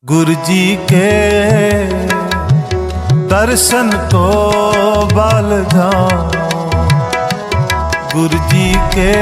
गुरु जी के दर्शन को बल जाऊं, गुरु जी के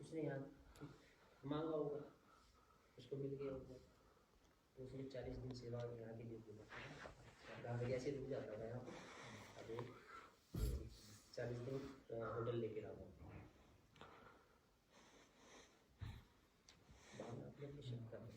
उसने यहाँ मांगा होगा, उसको मिल गया होगा, तो उसने 40 दिन सेवा यहाँ के लिए बोला। गाँव ऐसे रुक जाता था यहाँ पर, अब 40 दिन होटल लेके रहा अपने शब्द का अरदास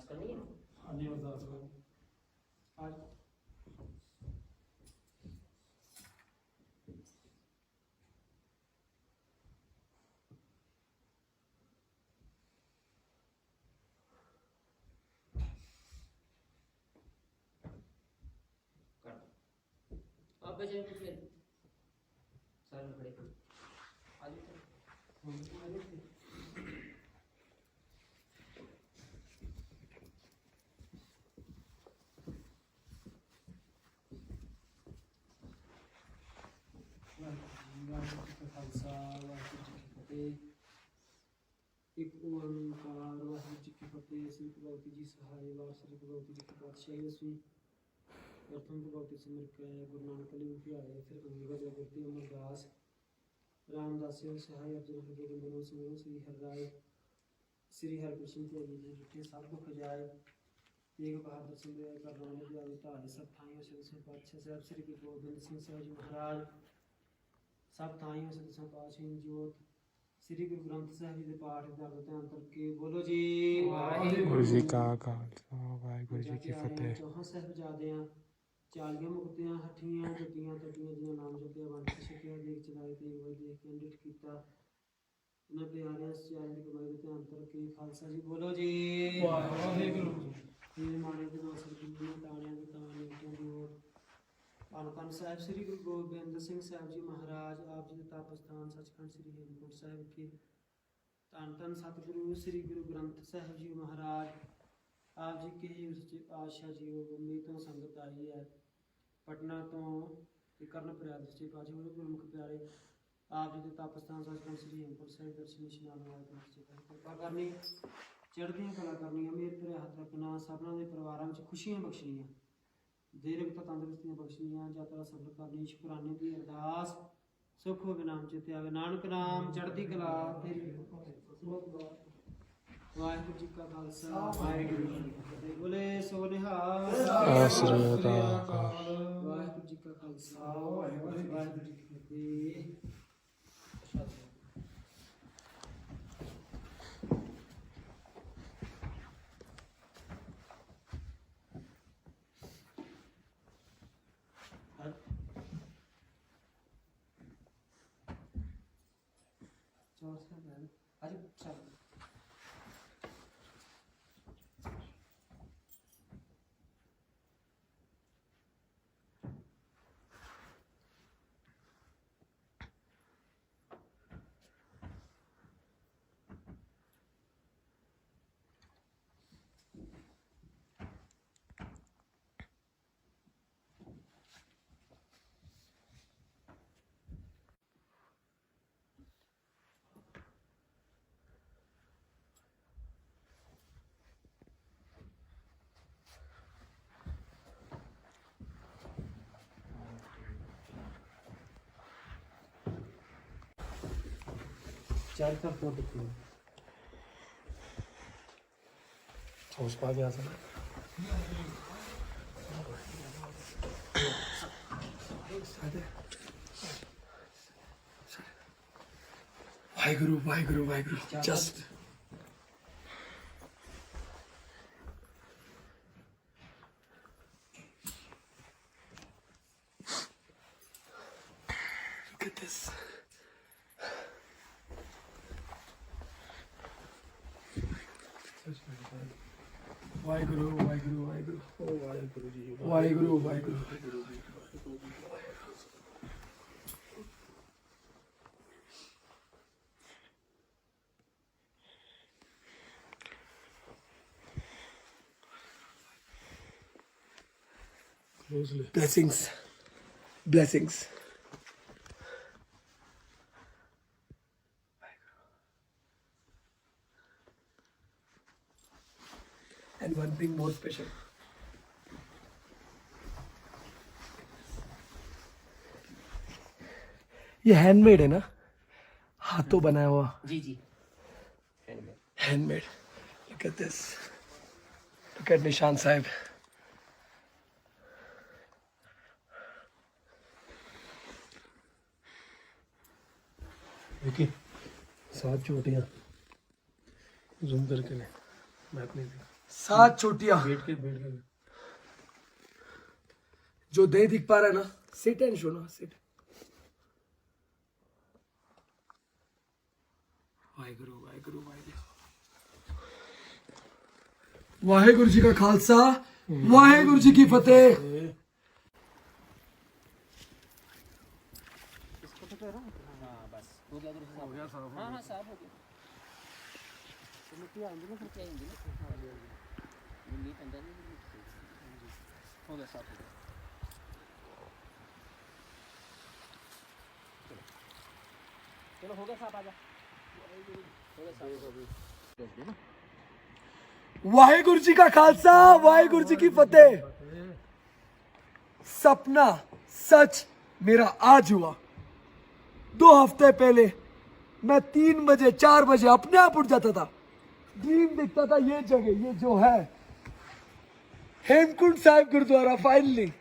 करनी है। अरदास करो आज आप बचे कुछ नहीं, सारे खड़े आज खालसा वाहिगुरू जी की फतेह। एक ओंकार वाहिगुरू जी की फतेह। श्री भगवती जी सहाय वार श्री भगवती जी की पातशाही दसवीं प्रथम भगवती सिमर के गुरु नानक लिंग प्यारे फिर अंगद गुरती अमरदास रामदास सहाय अर्जुन हरगोबिंद मनोज सिमरन श्री हरराय श्री हरकृष्ण त्यागी जी जिठे सब दुख जाए एक बहादुर सिंह कर नाम दियावे धारे सब थाइयों से दसवें पातशाह साहब श्री गुरु गोबिंद सिंह साहब जी महाराज सब थाइयों से दसवें पातशाह जोत श्री गुरु ग्रंथ साहिब जी के पाठ दर्द ध्यान करके बोलो जी वाहिगुरू जी का खालसा वाहिगुरू जी की फतेह। चौहां साहिबजादियां 40 मुक्तियां हठियां जपियां तपियां जिन्हां नाम जपिया वंड के छकिया देख चलाए ते वही देख के अंडित कीता इन्हां प्यारियां सचाई दी कमाई दा ध्यान करके खालसा जी बोलो जी वाहिगुरू जी माने दे दोसर की ताणियां दी ताणियां नीतियां दी ओर पानकन साहिब श्री गुरु गोबिंद सिंह साहब जी महाराज आप जी के तप स्थान सचखंड श्री हेमकुंट साहिब के धन धन सतगुरु श्री गुरु ग्रंथ साहिब जी महाराज आप जी के सच्चे पातशाह जी उम्मीद तो संगत आई है पटना तो कर्ण प्रयाग सच्चे पातशाह गुरमुख प्यारे आप जी के तप स्थान सचखंड श्री हेमकुंट साहिब दर्शन इशनान वाले कृपा करनी चढ़दियां कला करनी मेर भरे हथ रखना सबना के परिवारों में खुशियां बख्शनियां दीर्घता तंदुरुस्तियां बख्शनियां यात्रा सफल करनी शुकराने की अरदास सुख हो नाम चेते आवे नानक नाम चढ़ती कला तेरी वाहिगुरू जी का खालसा वाहिगुरू जी की फतेह। बोले सो निहाल सत श्री अकाल। वाहिगुरू जी का खालसा वाहिगुरू जी की फतेह। आज सब चार तरफ फोटो थी ਉਸ ਪਾ ਗਿਆ ਸੀ Waheguru just look at this Waheguru Waheguru Waheguru Waheguru ji Waheguru Waheguru blessings blessings and one thing more special ये हैंडमेड है ना हाथों बनाया हुआ जी जी handmade handmade look at this look at निशान साहब देखिए 7 चोटियां जूम करके ले मैप नहीं दिखा 7 चोटियां बैठ के जो नहीं दिख पा रहा है ना सिट एंड शो ना सिट वाहिगुरु वाहिगुरु वाहिगुरु वाहिगुरु जी का खालसा वाहिगुरु जी की फतेह हो गया साहब हाँ हाँ साहब हो गया मिट्टी आएंगी ना फिर क्या आएंगी ना नीट अंदर नहीं हो गया साहब हो गया चलो हो गया साहब आजा हो गया साहब वाहिगुरु जी का खालसा वाहिगुरु जी की फतेह सपना सच मेरा आज हुआ 2 हफ्ते पहले मैं 3 बजे 4 बजे अपने आप उठ जाता था ड्रीम देखता था ये जगह ये जो है हेमकुंड साहिब गुरुद्वारा फाइनली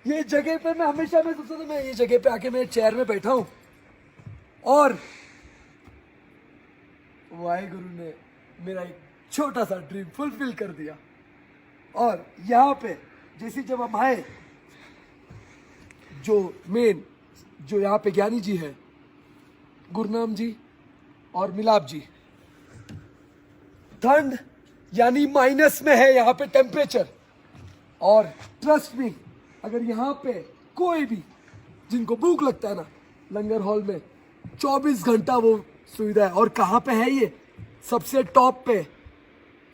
ये जगह पे मैं हमेशा मैं सोचता था मैं ये जगह पे आके मैं चेयर में बैठा हूं और वाहिगुरु ने मेरा एक छोटा सा ड्रीम फुलफिल कर दिया और यहाँ पे जैसे जब हम आए जो मेन जो यहाँ पे ज्ञानी जी है गुरनाम जी और मिलाप जी ठंड यानी माइनस में है यहाँ पे टेम्परेचर और ट्रस्ट मी अगर यहाँ पे कोई भी जिनको भूख लगता है ना लंगर हॉल में 24 घंटा वो सुविधा है और कहाँ पे है ये सबसे टॉप पे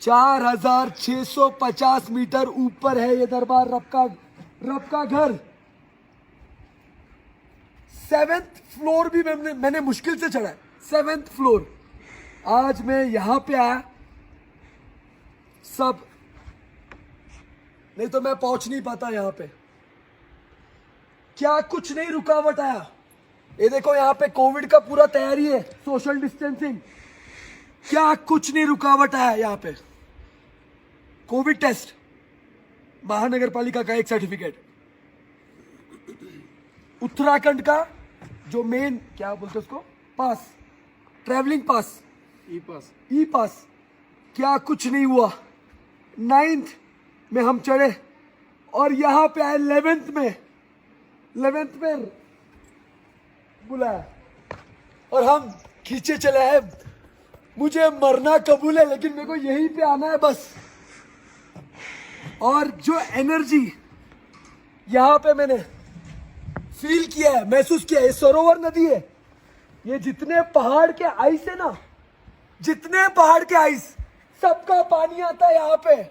4650 मीटर ऊपर है ये दरबार रब का घर 7th फ्लोर भी मैंने मुश्किल से चढ़ा है 7th फ्लोर आज मैं यहाँ पे आया सब नहीं तो मैं पहुंच नहीं पाता यहाँ पे क्या कुछ नहीं रुकावट आया ये देखो यहाँ पे कोविड का पूरा तैयारी है सोशल डिस्टेंसिंग क्या कुछ नहीं रुकावट आया यहाँ पे कोविड टेस्ट महानगर पालिका का एक सर्टिफिकेट उत्तराखंड का जो मेन क्या बोलते उसको पास ट्रैवलिंग पास ई पास क्या कुछ नहीं हुआ 9th में हम चढ़े और यहाँ पे आए 11th में बुलाया और हम खींचे चले हैं मुझे मरना कबूल है लेकिन मेरे को यहीं पे आना है बस और जो एनर्जी यहाँ पे मैंने फील किया है महसूस किया है ये सरोवर नदी है ये जितने पहाड़ के आइस है ना जितने पहाड़ के आइस सबका पानी आता है यहाँ पे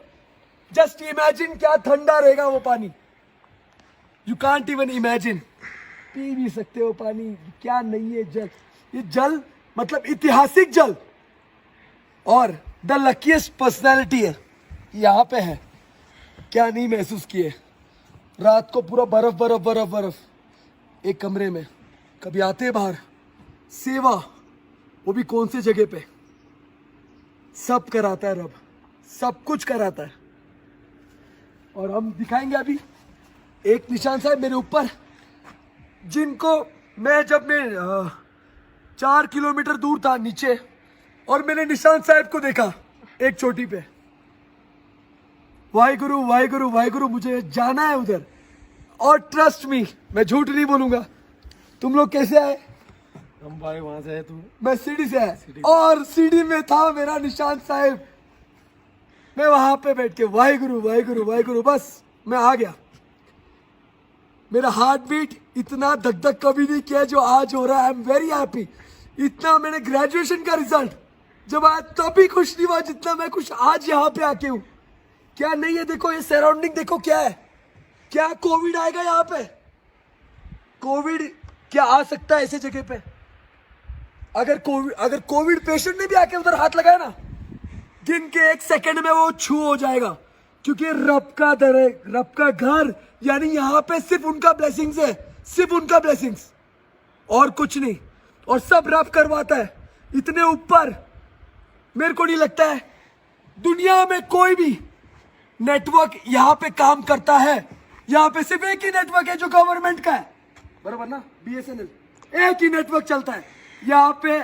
जस्ट इमेजिन क्या ठंडा रहेगा वो पानी you can't even imagine P भी सकते हो पानी क्या नहीं है जल ये जल मतलब ऐतिहासिक जल और द लकीएस्ट पर्सनैलिटी है यहाँ पे है क्या नहीं महसूस किए रात को पूरा बर्फ बर्फ बर्फ बर्फ एक कमरे में कभी आते बाहर सेवा वो भी कौन सी जगह पे? सब कराता है रब, सब कुछ कराता है। और हम दिखाएंगे अभी एक निशान साहब मेरे ऊपर, जिनको जब मैं 4 किलोमीटर दूर था नीचे और मैंने निशान साहब को देखा एक चोटी पे। वाहिगुरु वाहिगुरु वाहिगुरु, मुझे जाना है उधर। और ट्रस्ट मी, मैं झूठ नहीं बोलूंगा। तुम लोग कैसे आए? हम भाई वहां से है, तू? मैं सीढ़ी से आया और सीढ़ी में था मेरा निशान साहब। मैं वहां पे बैठ के वाहिगुरु वाहिगुरु वाहिगुरु, बस मैं आ गया। मेरा हार्ट बीट इतना धक धक कभी नहीं किया जो आज हो रहा है। I am very happy. इतना मैंने ग्रेजुएशन का रिजल्ट जब आया तभी खुश नहीं हुआ जितना मैं खुश आज यहाँ पे आके हूँ। क्या नहीं है, देखो ये सराउंडिंग देखो क्या है। क्या कोविड आएगा यहाँ पे? कोविड क्या आ सकता है ऐसे जगह पे? अगर कोविड पेशेंट ने भी आके उधर हाथ लगाया ना, गिन के 1 सेकंड में वो छू हो जाएगा। क्योंकि रब का दर है, रब का घर, यानी यहाँ पे सिर्फ उनका ब्लेसिंग्स है, सिर्फ उनका ब्लेसिंग्स और कुछ नहीं। और सब रब करवाता है इतने ऊपर। मेरे को नहीं लगता है दुनिया में कोई भी नेटवर्क यहाँ पे काम करता है। यहाँ पे सिर्फ एक ही नेटवर्क है जो गवर्नमेंट का है, बराबर ना? BSNL, एक ही नेटवर्क चलता है यहाँ पे।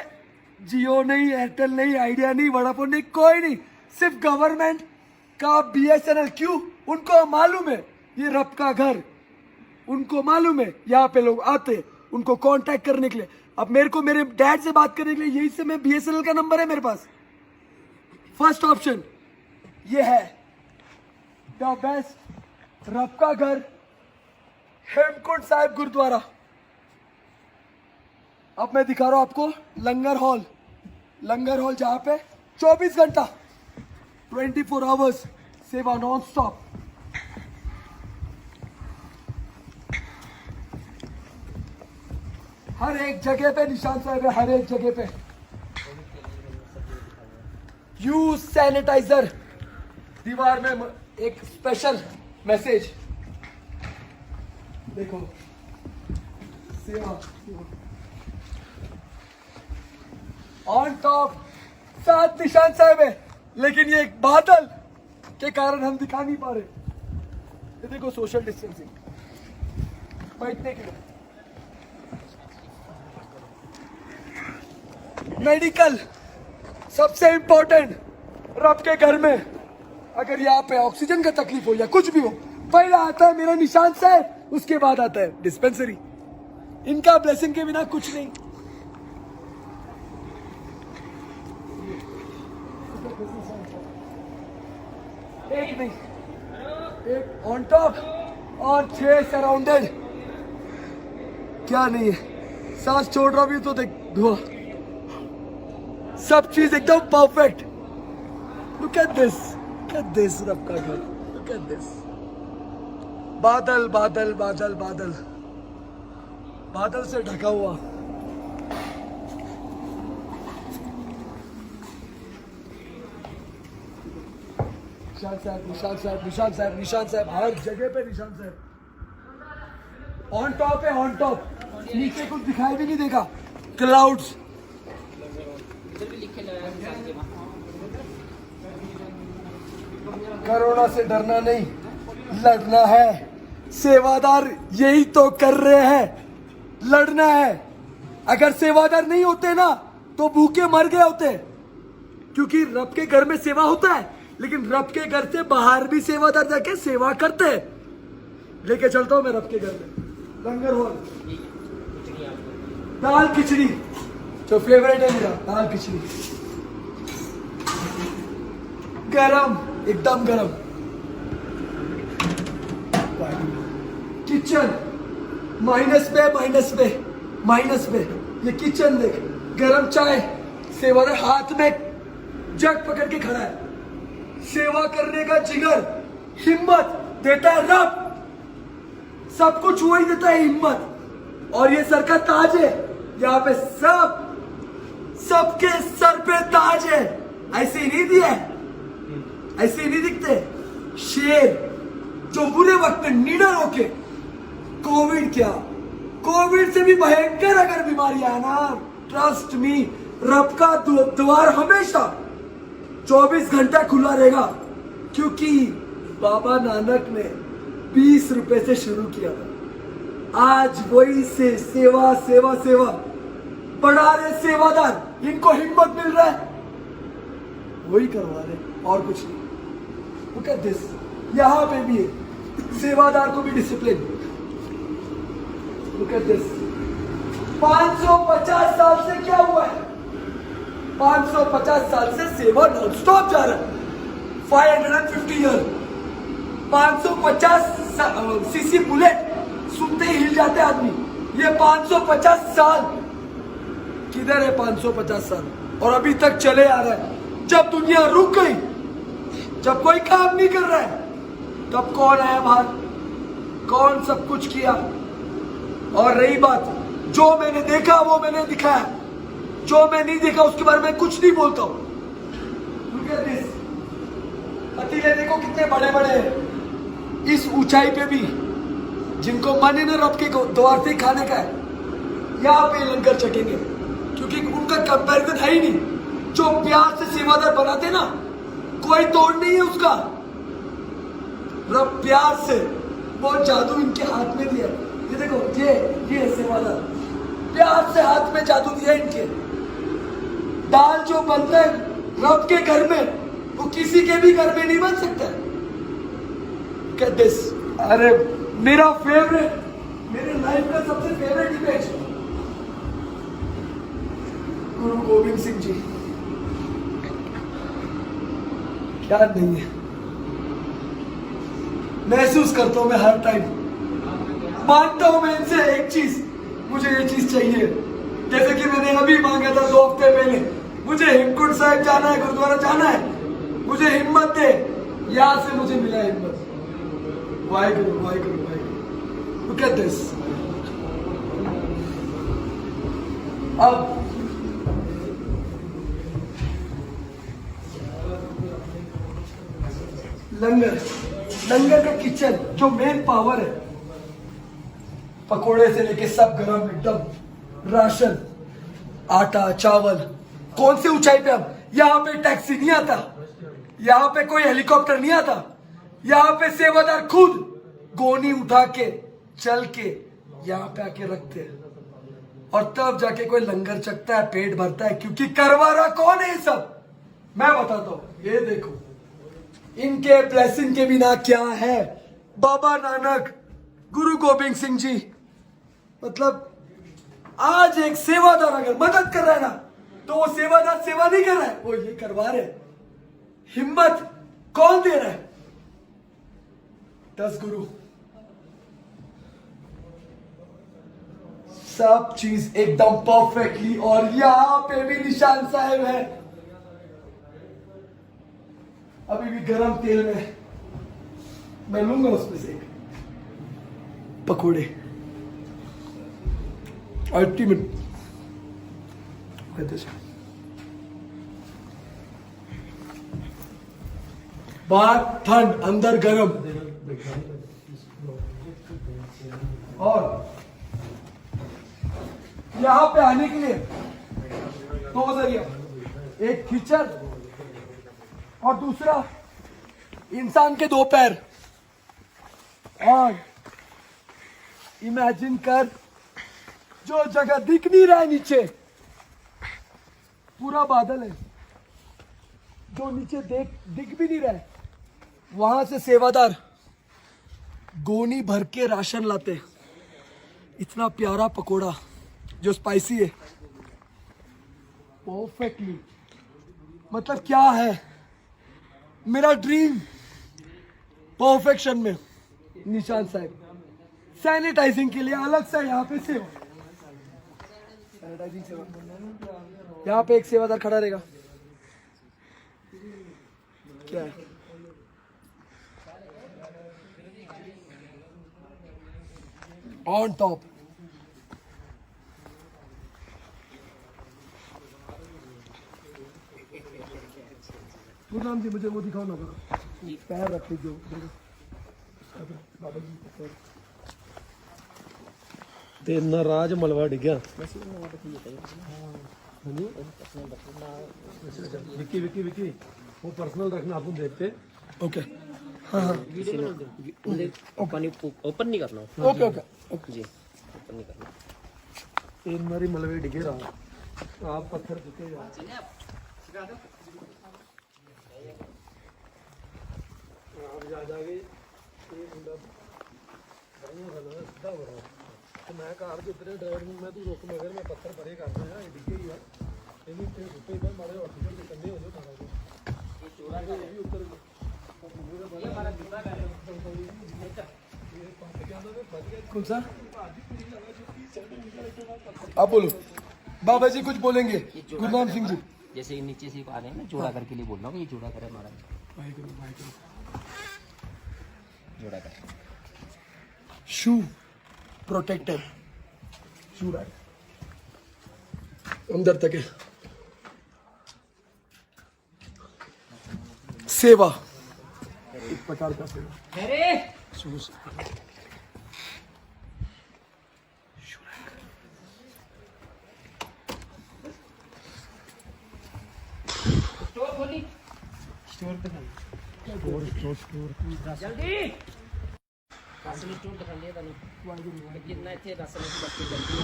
जियो नहीं, एयरटेल नहीं, आइडिया नहीं, वोडाफोन नहीं, कोई नहीं, सिर्फ गवर्नमेंट का BSNL। क्यों? उनको मालूम है ये रब का घर, उनको मालूम है यहाँ पे लोग आते हैं उनको कांटेक्ट करने के लिए। अब मेरे को मेरे डैड से बात करने के लिए यही से मैं BSNL का नंबर है मेरे पास। फर्स्ट ऑप्शन ये है, द बेस्ट रब का घर, हेमकुंड साहिब गुरुद्वारा। अब मैं दिखा रहा हूं आपको लंगर हॉल, लंगर हॉल जहां पे 24 घंटा 24 आवर्स सेवा नॉन स्टॉप। हर एक जगह पे निशान साहब है, हर एक जगह पे। Use sanitiser. दीवार में एक स्पेशल मैसेज देखो, सेवा ऑन टॉप। 7 निशान साहब है, लेकिन ये एक बादल के कारण हम दिखा नहीं पा रहे। ये देखो सोशल डिस्टेंसिंग, बैठने के लिए मेडिकल सबसे इंपॉर्टेंट। रब के घर में अगर यहाँ पे ऑक्सीजन का तकलीफ हो या कुछ भी हो, पहला आता है मेरा निशान साहब, उसके बाद आता है डिस्पेंसरी। इनका ब्लेसिंग के बिना कुछ नहीं। एक नहीं, एक ऑन टॉप और 6 सराउंडेड। क्या नहीं है, सांस छोड़ रहा भी तो देख धुआं, सब चीज एकदम परफेक्ट। लुक एट दिस रब का घर, लुक एट दिस। बादल बादल बादल बादल, बादल से ढका हुआ। निशान साहब, निशान साहब, निशान साहब, निशान साहब, हर जगह पे निशान साहब। ऑन टॉप है, ऑन टॉप। नीचे कुछ दिखाई भी नहीं देगा, क्लाउड्स। कोरोना से डरना नहीं, लड़ना है। सेवादार यही तो कर रहे हैं, लड़ना है। अगर सेवादार नहीं होते ना तो भूखे मर गए होते। क्योंकि रब के घर में सेवा होता है, लेकिन रब के घर से बाहर भी सेवादार जाके सेवा करते हैं। लेके चलता हूं मैं रब के घर में, लंगर हॉल। दाल खिचड़ी जो फेवरेट है मेरा, दाल खिचड़ी गरम, एकदम गरम। किचन माइनस पे, माइनस पे, माइनस पे। ये किचन देख, गरम चाय, सेवादार हाथ में जग पकड़ के खड़ा है। सेवा करने का जिगर, हिम्मत देता है रब। सब कुछ वही देता है, हिम्मत। और ये सर का ताज है, यहाँ पे सबके सर पे ताज है। ऐसे ही नहीं दिया है, ऐसे ही नहीं दिखते। शेर जो बुरे वक्त में निडर होके, कोविड क्या, कोविड से भी भयंकर अगर बीमारी है ना, ट्रस्ट मी, रब का द्वार हमेशा 24 घंटा खुला रहेगा, क्योंकि बाबा नानक ने 20 रुपए से शुरू किया था। आज वही से सेवा सेवा सेवा बढ़ा रहे सेवादार, इनको हिम्मत मिल रहा है, वही करवा रहे, और कुछ नहीं। Look at this, यहाँ पे भी है, सेवादार को भी डिसिप्लिन। Look at this, 550 साल से क्या हुआ है? 550 साल से सेवा नॉन स्टॉप जा रहा है। 550 ईयर, 550 सीसी बुलेट सुनते ही हिल जाते आदमी। ये 550 साल किधर है? 550 साल और अभी तक चले आ रहा है। जब दुनिया रुक गई, जब कोई काम नहीं कर रहा है, तब कौन आया बाहर? कौन सब कुछ किया? और रही बात, जो मैंने देखा वो मैंने दिखाया, जो मैं नहीं देखा उसके बारे में कुछ नहीं बोलता हूं। Look at this, पतीले देखो कितने बड़े बड़े हैं। इस ऊंचाई पे भी जिनको मन है ना रब के द्वार से खाने का है, यहाँ पे लंगर चटेंगे, क्योंकि उनका कंपैरिजन है ही नहीं। जो प्यार से सेवादार बनाते ना, कोई तोड़ नहीं है उसका। रब प्यार से वो जादू इनके हाथ में दिया। ये देखो, ये सेवादार, प्यार से हाथ में जादू दिया इनके। दाल जो बनता है रब के घर में, वो किसी के भी घर में नहीं बन सकता। Get this, अरे मेरा फेवरेट, मेरे लाइफ का सबसे फेवरेट इमेज, गुरु गोविंद सिंह जी। क्या नहीं है, महसूस करता हूं मैं हर टाइम, मांगता हूं मैं इनसे एक चीज, मुझे ये चीज चाहिए। जैसे कि मैंने अभी मांगा था 2 हफ्ते पहले, मुझे हेमकुंड साहिब जाना है, गुरुद्वारा जाना है, मुझे हिम्मत दे। यहां से मुझे मिला हिम्मत। Waheguru Waheguru Waheguru. Look at this, अब लंगर का किचन जो मेन पावर है, पकोड़े से लेके सब गरम एकदम, राशन, आटा, चावल। कौन से ऊंचाई पे? अब यहाँ पे टैक्सी नहीं आता, यहाँ पे कोई हेलीकॉप्टर नहीं आता, यहाँ पे सेवादार खुद गोनी उठा के चल के यहाँ पे आके रखते हैं, और तब जाके कोई लंगर चखता है, पेट भरता है। क्योंकि करवा रहा कौन है ये सब? मैं बताता हूं, ये देखो, इनके ब्लेसिंग के बिना क्या है? बाबा नानक, गुरु गोविंद सिंह जी। मतलब आज एक सेवादार अगर मदद कर रहा है ना, तो वो सेवादार सेवा नहीं कर रहा है, वो ये करवा रहे। हिम्मत कौन दे रहा है? 10 गुरु। सब चीज एकदम परफेक्टली, और यहां पे भी निशान साहब है, अभी भी गरम तेल में। मैं लूंगा उसमें से एक पकोड़े, अल्टीमेट। बाहर ठंड, अंदर गरम। और यहां पे आने के लिए 2 जरिया, एक कीचड़ और दूसरा इंसान के 2 पैर। और इमेजिन कर, जो जगह दिख नहीं रहा है नीचे, पूरा बादल है, जो नीचे दिख भी नहीं रहा है, वहां से सेवादार गोनी भर के राशन लाते। इतना प्यारा पकोड़ा जो स्पाइसी है, परफेक्टली। मतलब क्या है मेरा ड्रीम, परफेक्शन में। निशान साहब सैनिटाइजिंग के लिए अलग से यहाँ पे सेवा, सैनिटाइजिंग सेवा। यहाँ पे एक सेवादार खड़ा रहेगा। क्या है? ऑन टॉप गुरुराम जी, मुझे वो दिखाओ ना, पैर रख लीजिए बाबा जी पैर। ਤੇ ਨਾਰਾਜ਼ ਮਲਵਾ ਡਿੱਗਿਆ। विक्की विक्की विक्की वो पर्सनल रखना अपन देखते। ओके हाँ हाँ ओपन नहीं करना। ओके ओके जी ओपन नहीं करना। एक मारी मलबे डिगे रहा आप पत्थर दिखे आप जा जाके सीधा हो रहा तो मैं कार के उतरे ड्राइवर में तू रोक मगर मैं पत्थर परे कर रहा है डिगे ही है लेकिन तेरे रुपए इधर मारे हॉस्पिटल के कंधे हो जाओ थाना को ये चोरा का ये भी उतर ये हमारा दूसरा गाड़ी कौन सा आप बोलो बाबा जी कुछ बोलेंगे गुरनाम सिंह जी जैसे नीचे से आ रहे हैं ना जोड़ा करके लिए बोल रहा हूँ। ये जोड़ा करे हमारा जोड़ा कर शू प्रोटेक्टर शू राइट अंदर तक है सेवा एक प्रकार का सेवा शूज स्टोर खोली स्टोर पे जल्दी राशन स्टोर दिखा दिया था नहीं कितना थे राशन की बात करती है।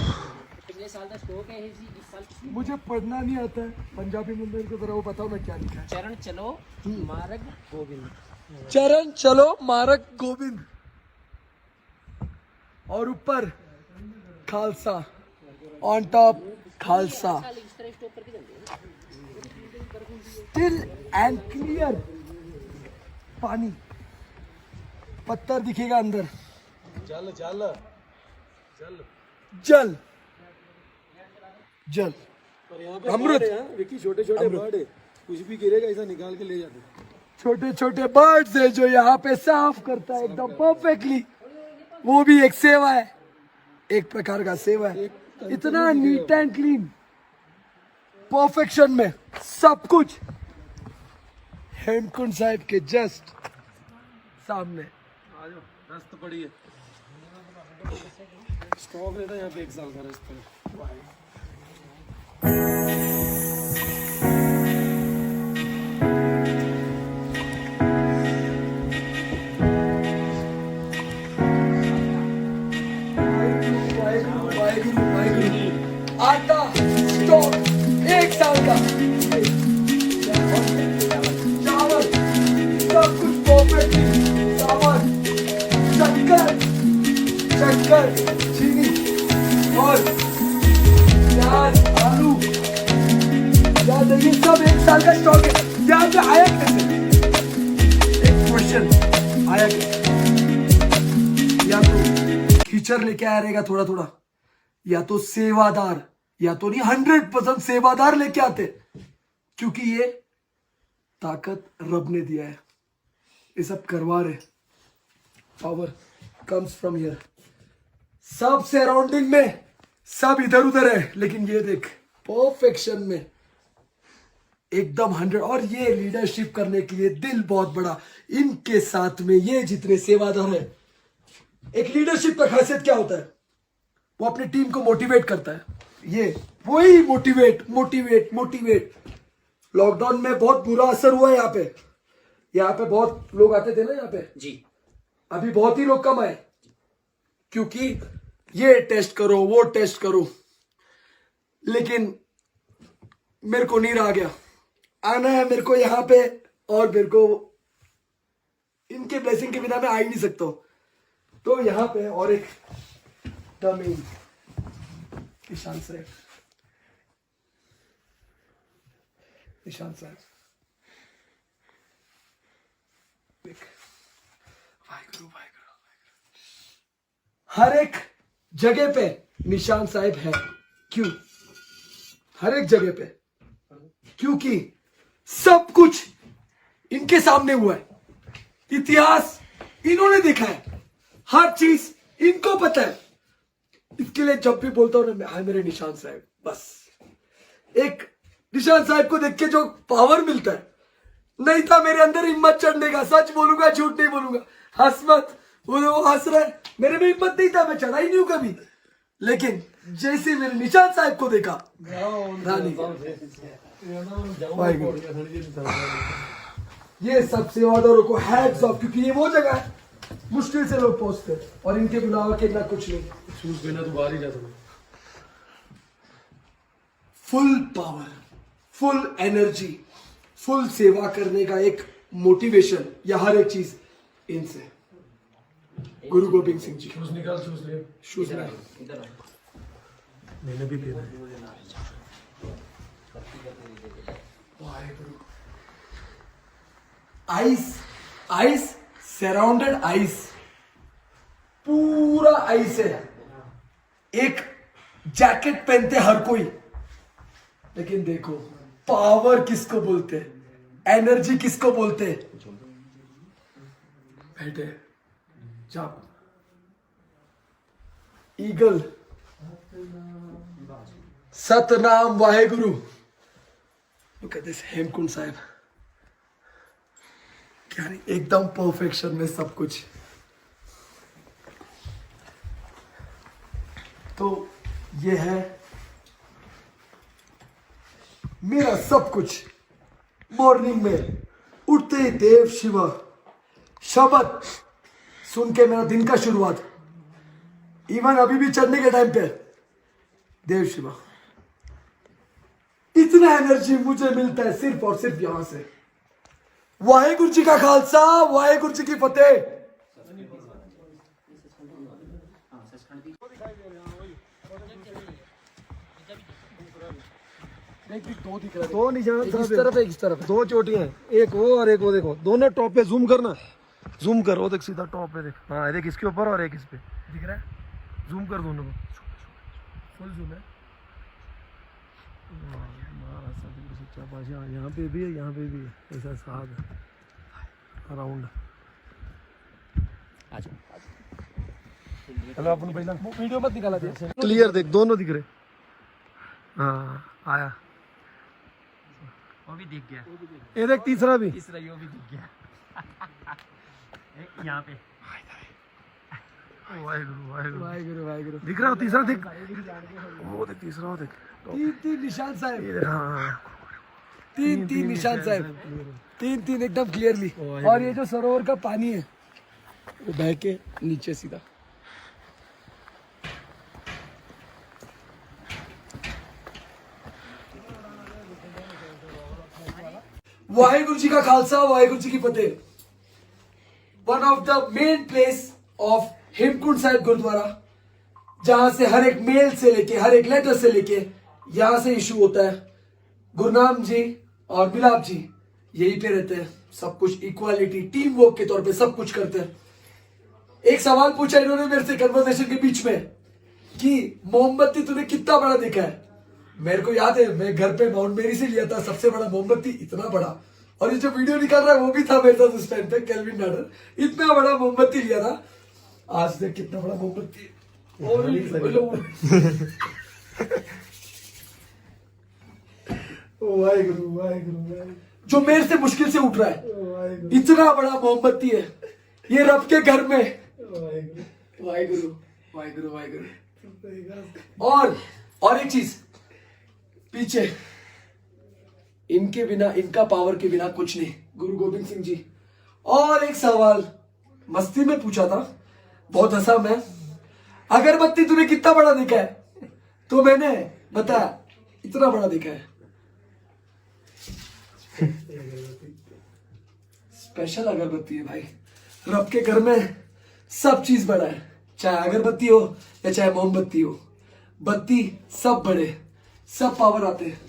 पिछले साल का स्टॉक है इस साल। मुझे पढ़ना नहीं आता है पंजाबी में मेरे को जरा वो बताओ ना क्या लिखा है। चरण चलो मार्ग गोविंद। चरण चलो मार्ग गोविंद और ऊपर खालसा ऑन टॉप खालसा इस तरह स्टॉक करके चलते हैं। स्टिल एंड क्लियर पानी पत्थर दिखेगा अंदर जल जल जल जल जल पर यहाँ पे अमृत। bird है, हाँ, विक्की छोटे छोटे बर्ड है कुछ भी गिरेगा ऐसा निकाल के ले जाते। छोटे छोटे बर्ड्स है जो यहाँ पे साफ करता है एकदम परफेक्टली। वो भी एक सेवा है एक प्रकार का सेवा है इतना नीट एंड क्लीन परफेक्शन में सब कुछ हेमकुंड साहिब के जस्ट सामने। आ जाओ रस्त पड़ी है स्टॉक रहता है यहाँ पे 1 साल का रस्त पे। आटा स्टॉक 1 साल का चावल सब कुछ परफेक्ट सामान शक्कर चीनी और प्याज आलू याद है ये सब 1 साल का स्टॉक है। यहाँ पे आया कैसे एक क्वेश्चन आया कैसे या तो कीचड़ लेके आया रहेगा थोड़ा थोड़ा या तो सेवादार या तो नहीं 100% सेवादार लेके आते क्योंकि ये ताकत रब ने दिया है ये सब करवा रहे। पावर कम्स फ्रॉम हियर सब सराउंडिंग में सब इधर उधर है लेकिन ये देख परफेक्शन में एकदम 100। और ये लीडरशिप करने के लिए दिल बहुत बड़ा इनके साथ में ये जितने सेवादार है। एक लीडरशिप का खासियत क्या होता है वो अपनी टीम को मोटिवेट करता है। ये वही मोटिवेट लॉकडाउन में बहुत बुरा असर हुआ है यहाँ पे बहुत लोग आते थे ना यहाँ पे जी अभी बहुत ही लोग कम आए क्योंकि ये टेस्ट करो वो टेस्ट करो लेकिन मेरे को नहीं रहा गया आना है मेरे को यहाँ पे और मेरे को इनके ब्लेसिंग के बिना मैं आ ही नहीं सकता तो यहाँ पे और एक डमी ईशान साहब वाहिगुरु हर एक जगह पे निशान साहब है। क्यों हर एक जगह पे क्योंकि सब कुछ इनके सामने हुआ है इतिहास इन्होंने देखा है हर चीज इनको पता है। इसके लिए जब भी बोलता हूं ना मेरे निशान साहब बस एक निशान साहब को देख के जो पावर मिलता है नहीं था मेरे अंदर हिम्मत चढ़ने का। सच बोलूंगा झूठ नहीं बोलूंगा हंस मत वो हंस रहा है मेरे में हिम्मत नहीं था मैं चढ़ा ही नहीं हूं कभी लेकिन जैसे मैंने निशांत साहब को देखा, रानी ये सब सेवादारों को हैट्स ऑफ, क्योंकि ये वो जगह है मुश्किल से लोग पहुंचते हैं और इनके बुलावा के इतना कुछ नहीं। शूज पहना तो बाहर ही जा सकते। Full power, full energy, full सेवा करने का एक मोटिवेशन, या हर एक चीज इनसे। गुरु गोबिंद सिंह जी। शूज निकाल, शूज ले। शूज में इधर आओ। मैंने भी पहना है। आइस, आइस सराउंडेड आइस, पूरा आइस है। एक जैकेट पहनते हर कोई, लेकिन देखो पावर किसको बोलते हैं, एनर्जी किसको बोलते हैं। बैठे जाप, eagle, Satnam Waheguru. Look at this Hemkund Sahib, क्या नहीं, एकदम परफेक्शन में सब कुछ। तो ये है मेरा सब कुछ। मॉर्निंग में उठते ही देव शिव शब्द सुन के मेरा दिन का शुरुआत, इवन अभी भी चढ़ने के टाइम पे देव शिव। इतना एनर्जी मुझे मिलता है सिर्फ और सिर्फ यहां से। वाहेगुरु जी का खालसा, वाहेगुरु जी की फतेह। दो निशान इस तरफ एक इस तरफ। दो चोटियां हैं, एक वो और एक वो। देखो दोनों टॉप पे जूम करना, जूम कर। वो देख सीधा टॉप पे देख। हाँ देख, इसके ऊपर और एक इस पे दिख रहा है। जूम कर दोनों को, फुल जूम है। यहाँ पे भी है, यहाँ पे भी है, ऐसा साथ है अराउंड। हेलो अपन पहला वीडियो मत निकाला दे। क्लियर देख, दोनों दिख रहे। हाँ आया, वो भी दिख गया। ये देख तीसरा भी। तीसरा ये भी दिख गया। यहाँ पे वाहेगुरु वाहेगुरु वाहेगुरु वाहेगुरु। दिख रहा हो? तीसरा देख, वो देख तीसरा, वो देख। तीन तीन निशान साहब, ये देख, हाँ तीन तीन निशान साहब, तीन तीन एकदम क्लियरली। और ये जो सरोवर का पानी है वो बह के नीचे सीधा। वाहेगुरु जी का खालसा, वाहेगुरु जी की फतेह। One of the main place of Hemkund Sahib gurdwara, जहां से हर एक मेल से लेके, हर एक लेटर से लेके यहां से इशू होता है। गुरनाम जी और मिलाप जी यहीं पे रहते हैं। सब कुछ इक्वालिटी, टीम वर्क के तौर पे सब कुछ करते हैं। एक सवाल पूछा इन्होंने मेरे से कन्वर्सेशन के बीच में कि मोमबत्ती तूने कितना बड़ा देखा है। मेरे को याद है, मैं घर पे माउंट मेरी से लिया था सबसे बड़ा मोमबत्ती, इतना बड़ा। और ये जो वीडियो निकाल रहा है वो भी था मेरे साथ उस टाइम पे, केल्विन नाडर। इतना बड़ा मोमबत्ती लिया था। आज देख कितना बड़ा मोमबत्ती। वाहेगुरु वाहेगुरु। जो मेरे से मुश्किल से उठ रहा है, इतना बड़ा मोमबत्ती है ये रब के घर में। वाहेगुरु वाहेगुरु वाहेगुरु। और एक चीज, पीछे इनके बिना, इनका पावर के बिना कुछ नहीं, गुरु गोबिंद सिंह जी। और एक सवाल मस्ती में पूछा था, बहुत हंसा मैं। अगरबत्ती तूने कितना बड़ा देखा है? तो मैंने बताया इतना बड़ा देखा है। स्पेशल अगरबत्ती है भाई। रब के घर में सब चीज बड़ा है, चाहे अगरबत्ती हो या चाहे मोमबत्ती हो। बत्ती सब बड़े, सब पावर आते हैं।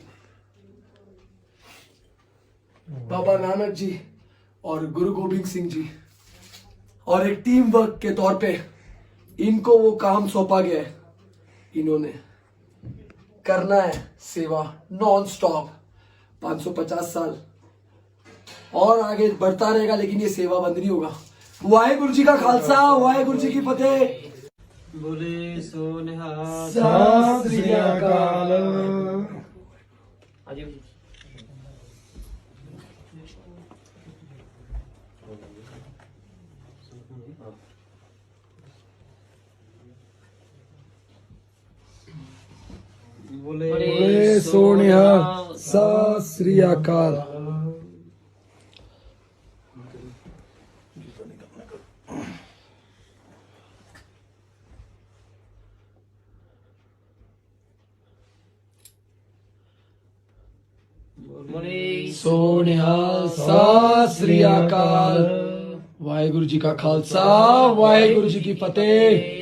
बाबा नानक जी और गुरु गोबिंद सिंह जी, और एक टीम वर्क के तौर पे इनको वो काम सौंपा गया है। इन्होंने करना है सेवा नॉन स्टॉप 550 साल, और आगे बढ़ता रहेगा, लेकिन ये सेवा बंद नहीं होगा। वाहेगुरु जी का खालसा, वाहेगुरु जी की फतेह। बोले सो निहाल। सत श्री अकाल। आगे बोले सोनिहाल सत श्री अकाल। सोनिहाल सत श्री अकाल। वाहेगुरु जी का खालसा वाहेगुरु जी की फतेह।